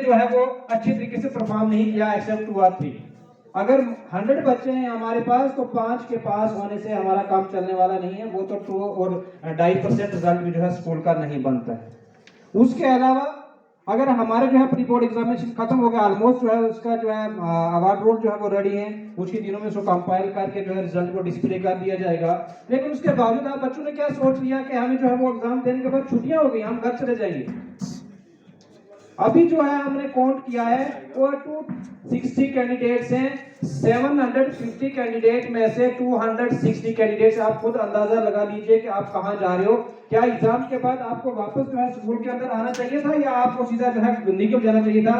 जो है वो अच्छी तरीके से परफॉर्म नहीं किया एक्सेप्ट 2 और 3। अगर 100 बच्चे हैं हमारे पास तो 5 के पास होने से हमारा काम चलने वाला नहीं है, वो तो 2 और 2.5% रिजल्ट भी जो है स्कूल का नहीं बनता है। उसके अलावा अगर हमारे जो है प्री बोर्ड एग्जामिनेशन खत्म हो गया, ऑलमोस्ट जो है उसका जो है अवार्ड रोल जो है वो रेडी है, कुछ ही दिनों में उसको कंपाइल करके जो है रिजल्ट को डिस्प्ले कर दिया जाएगा। लेकिन उसके बावजूद आप बच्चों ने क्या सोच लिया कि हमें जो है वो एग्जाम देने के बाद छुट्टियां हो गई, हम घर चले जाएंगे। अभी जो है हमने काउंट किया है वो 260 कैंडिडेट्स हैं। 750 कैंडिडेट में से 260 कैंडिडेट्स, आप खुद अंदाजा लगा लीजिए कि आप कहां जा रहे हो। क्या एग्जाम के बाद आपको वापस जो है स्कूल के अंदर आना चाहिए था या आपको सीधा जो है निकल जाना चाहिए था?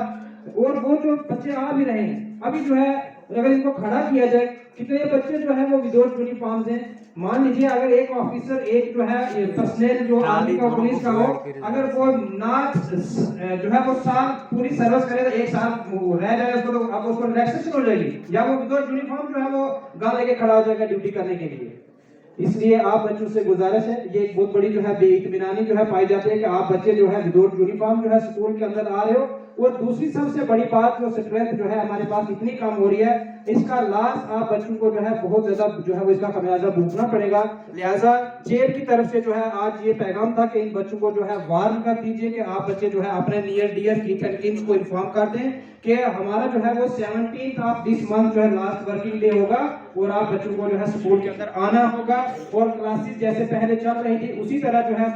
और वो जो बच्चे आ भी रहे हैं अभी जो है, अगर इनको खड़ा किया जाए, कितने बच्चे जो है वो विदाउट यूनिफॉर्म्स हैं। मान लीजिए अगर एक ऑफिसर, एक जो है पर्सनल जो आर्मी का पुलिस का हो, अगर वो ना जो है वो साल पूरी सर्विस करे तो 1 साल रह जाए उसको, तो अब उसको रिलैक्सेशन हो जाएगी, या वो विदाउट यूनिफॉर्म जो है वो गांव लेके खड़ा हो जाएगा ड्यूटी करने के लिए। इसलिए आप बच्चों से गुजारिश है, ये एक बहुत बड़ी जो है बेइत्मीनानी जो है पाई जाती है कि आप बच्चे जो है विदाउट यूनिफॉर्म जो है स्कूल के अंदर आ रहे हो। और दूसरी सबसे बड़ी बात, जो स्ट्रेंथ जो है हमारे पास इतनी कम हो रही है, इसका लॉस आप बच्चों को जो है बहुत ज्यादा जो है वो इसका खमियाजा भुगतना पड़ेगा। लिहाजा जेल की तरफ से जो है आज ये पैगाम था कि इन बच्चों को जो है वार्न कर दीजिए कि आप बच्चे जो है अपने near dear kith and kins को इन्फॉर्म कर दें कि हमारा जो है वो 17th ऑफ दिस मंथ जो है लास्ट वर्किंग डे होगा और आप बच्चों को जो है स्कूल के अंदर आना होगा। और क्लासेस जैसे पहले चल रही थी उसी तरह जो है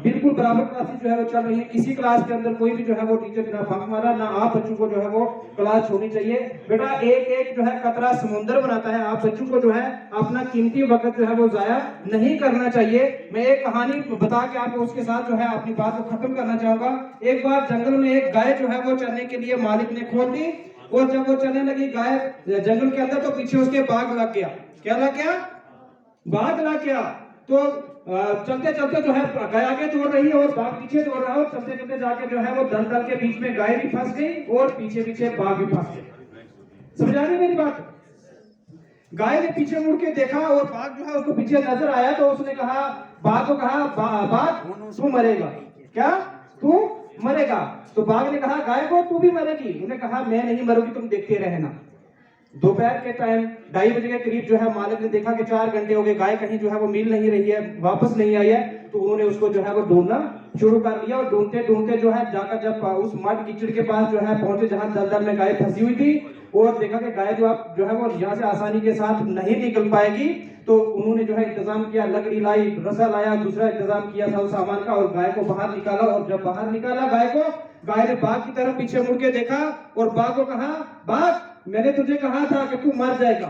बिल्कुल बराबर क्लासेस जो है वो चल रही है। किसी क्लास के अंदर कोई भी जो है वो टीचर बिना बंक मारा ना आप बच्चों को जो है वो क्लास छोड़नी चाहिए। बेटा एक एक जो है कतरा समुद्र बनाता है, आप बच्चों को जो है अपना कीमती वक्त जो है वो जाया नहीं करना चाहिए। मैं एक कहानी बता के आपको उसके साथ जो है अपनी बात को खत्म करना चाहूंगा। एक बार जंगल में एक गाय जो है वो चरने के लिए मालिक ने खोल दी, और जब वो चलने लगी गाय जंगल के अंदर, तो पीछे उसके बाघ लग गया। क्या लग गया? बाघ लग गया। तो चलते चलते जो है गाय आगे दौड़ रही है और बाघ पीछे दौड़ रहा है, और चलते चलते जाके जो है वो दल के बीच में गाय भी फंस गई और पीछे पीछे बाघ भी फंस गए। समझ आ रही मेरी बात? गाय ने पीछे मुड़ के देखा और बाघ जो है उसको पीछे नजर आया, तो उसने कहा, बाघ को कहा, बाघ तू मरेगा। क्या? तू मरेगा। तो बाघ ने कहा गाय को, तू भी मरेगी। उन्होंने कहा मैं नहीं मरूंगी, तुम देखते रहना। दोपहर के टाइम 2:30 बजे के करीब जो है मालिक ने देखा कि 4 घंटे हो गए, गाय कहीं जो है वो मिल नहीं रही है, वापस नहीं आई है। तो उन्होंने उसको जो है वो ढूंढना शुरू कर दिया, और ढूंढते ढूंढते जो है जाकर जब उस मड कीचड़ के पास जो है पहुंचे जहां दलदल में गाय फंसी हुई थी, और देखा कि गाय जो है वो यहाँ से आसानी के साथ नहीं निकल पाएगी, तो उन्होंने जो है इंतजाम किया, लकड़ी लाई, रसा लाया, दूसरा इंतजाम किया था उस सामान का, और गाय को बाहर निकाला। और जब बाहर निकाला गाय को, गाय ने बाघ की तरफ पीछे मुड़ के देखा और बाघ को कहा, बाघ मैंने तुझे कहा था कि तू मर जाएगा,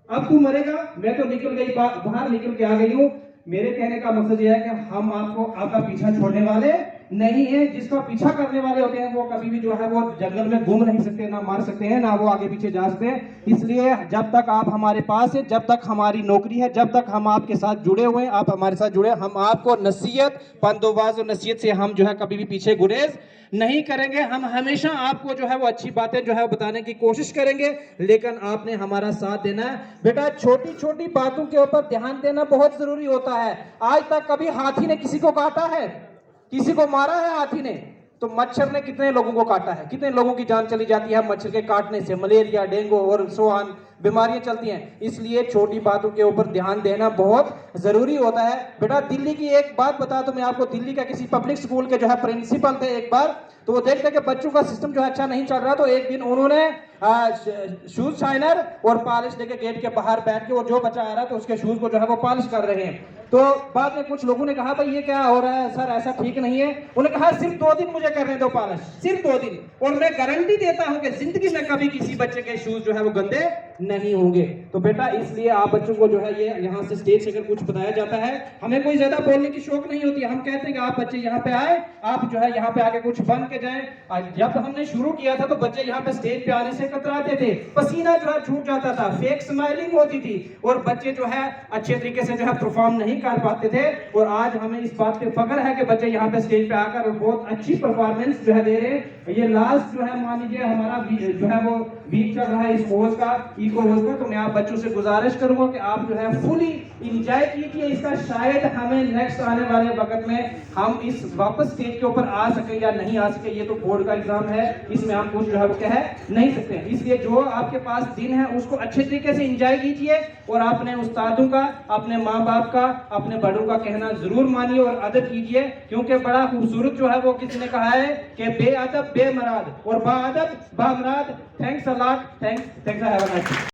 अब तू मरेगा। मैं तो निकल गई, बाहर निकल के आ गई हूँ। मेरे कहने का मकसद यह है कि हम आपको आपका पीछा छोड़ने वाले नहीं है। जिसका पीछा करने वाले होते हैं वो कभी भी जो है वो जंगल में घूम नहीं सकते, ना मार सकते हैं, ना वो आगे पीछे जा सकते हैं। इसलिए जब तक आप हमारे पास है, जब तक हमारी नौकरी है, जब तक हम आपके साथ जुड़े हुए हैं, आप हमारे साथ जुड़े, हम आपको नसीहत, पंदोबाज और नसीहत से हम जो है कभी भी पीछे गुरेज नहीं करेंगे। हम हमेशा आपको जो है वो अच्छी बातें जो है बताने की कोशिश करेंगे, लेकिन आपने हमारा साथ देना है। बेटा छोटी छोटी बातों के ऊपर ध्यान देना बहुत जरूरी होता है। आज तक कभी हाथी ने किसी को काटा है? किसी को मारा है हाथी ने? तो मच्छर ने कितने लोगों को काटा है? कितने लोगों की जान चली जाती है मच्छर के काटने से, मलेरिया, डेंगू और सो ऑन बीमारियां चलती हैं। इसलिए छोटी बातों के ऊपर ध्यान देना बहुत जरूरी होता है। बेटा दिल्ली की एक बात बता दूं मैं आपको, दिल्ली का किसी पब्लिक स्कूल के जो है प्रिंसिपल थे एक बार, तो वो देखते कि बच्चों का सिस्टम जो है अच्छा नहीं चल रहा, तो एक दिन उन्होंने शूज शाइनर और पॉलिश लेके गेट के बाहर बैठ के, और जो बच्चा आ रहा है तो उसके शूज को जो है वो पॉलिश कर रहे हैं। तो बाद में कुछ लोगों ने कहा भाई ये क्या हो रहा है सर, ऐसा ठीक नहीं है। उन्होंने कहा सिर्फ 2 दिन मुझे करने दो पॉलिश, सिर्फ 2 दिन, और मैं गारंटी देता हूं कि जिंदगी में कभी किसी बच्चे के शूज जो है वो गंदे नहीं होंगे। तो बेटा इसलिए आप बच्चों को जो है ये यहाँ से स्टेज से अगर कुछ बताया जाता है, हमें कोई ज्यादा बोलने की शौक नहीं होती। हम कहते हैं कि आप बच्चे यहाँ पे आए, आप जो है यहाँ पे आके कुछ बन के जाएं। जब हमने शुरू किया था तो बच्चे यहाँ पे स्टेज पे आने से कतराते थे, पसीना जो है छूट जाता था, फेक स्माइलिंग होती थी, और बच्चे जो है अच्छे तरीके से जो है परफॉर्म नहीं कर पाते थे। और आज हमें इस बात पे फख्र है कि बच्चे यहाँ पे स्टेज पे आकर बहुत अच्छी परफॉर्मेंस जो है दे रहे हैं। ये लास्ट जो है मान लीजिए हमारा जो है वो वीक चल रहा है इस कोर्स का, इको कोर्स का, तो मैं आप बच्चों से गुजारिश करूंगा कि आप जो है फुली इंजॉय कीजिए इसका। शायद हमें नेक्स्ट आने वाले वक्त में हम इस वापस स्टेज के ऊपर आ सके या नहीं आ सके, ये तो बोर्ड का एग्जाम है, इसमें हम कुछ जो है वो कह नहीं सकते। इसलिए जो आपके पास दिन है उसको अच्छे तरीके से इंजॉय कीजिए और अपने उस्तादों का, अपने माँ बाप का, अपने बड़ों का कहना जरूर मानिए और अदब कीजिए, क्योंकि बड़ा खूबसूरत जो है वो किसी ने कहा है कि बेअदब बेमराद और बाअदब बामराद। Thanks a lot, thanks, have a nice day.